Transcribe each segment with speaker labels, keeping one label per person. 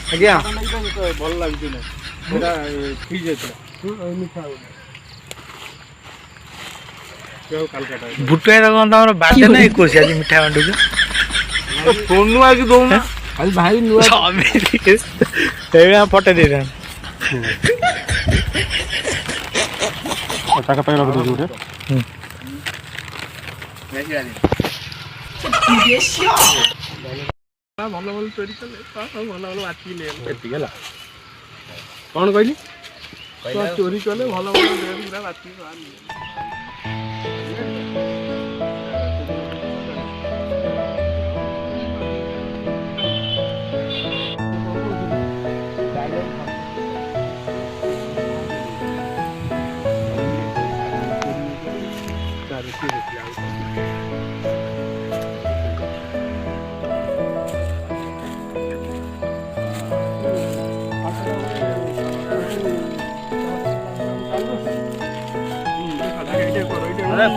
Speaker 1: ଆଜ୍ଞା ଭଲ ଲାଗୁଛି ନା ସେଟା ଠିକ୍ ଅଛି
Speaker 2: ବୁଟୁଆ କଣ ତମର ବାଦେ ନା 21 ଆଜି ମିଠା ବାଣ୍ଟୁଛ
Speaker 1: ଫୋନ ଆଜି ଦଉନା ଆଜି ଭାଇ ନୂଆ
Speaker 2: ପଠେଇ ଦେଇଥାନ୍ତି
Speaker 1: ତାଙ୍କ ପାଇଁ ରଖିଦେଉଛି ଗୋଟେ ଭଲ ଭଲ ଚୋରି କଲେ ଭଲ ଭଲ ବାଛିକି ନେଇ ଏତିକି ହେଲା କ'ଣ କହିଲି ଚୋରି କଲେ ଭଲ ଭଲ ପୁରା ବାଛିକି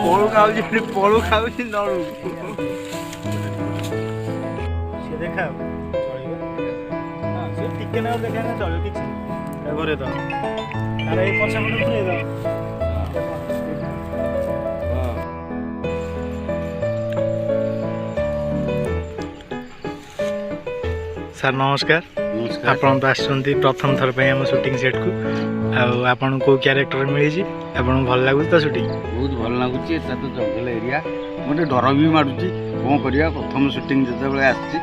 Speaker 1: ପଳୁ ଖାଉଛି ପଳୁ ଖାଉଛି ନଳୁ
Speaker 2: ସେ ଦେଖା ଚଳିବ ସେ ଟିକେ ନାକୁ ଦେଖା ଚଳିବ କିଛି ଘରେ ତ ତାର ଏଇ ପଛ ପଟେ ଘୁରେଇ ଦବ ସାର୍ ନମସ୍କାର ଆପଣ ତ ଆସିଛନ୍ତି ପ୍ରଥମ ଥର ପାଇଁ ଆମ ସୁଟିଂ ସେଟ୍କୁ ଆଉ ଆପଣଙ୍କୁ କେଉଁ କ୍ୟାରେକ୍ଟର ମିଳିଛି ଆପଣଙ୍କୁ ଭଲ ଲାଗୁଛି ତ ସୁଟିଂ
Speaker 3: ବହୁତ ଭଲ ଲାଗୁଛି ଏଟା ତ ଜଙ୍ଗଲ ଏରିଆ ମୋତେ ଡର ବି ମାଡ଼ୁଛି କ'ଣ କରିବା ପ୍ରଥମ ସୁଟିଂ ଯେତେବେଳେ ଆସିଛି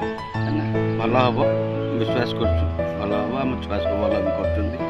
Speaker 3: ଭଲ ହେବ ବିଶ୍ୱାସ କରୁଛୁ ଭଲ ହେବ ଆମ ଛୁଆ ସବୁ ଭଲ ବି କରୁଛନ୍ତି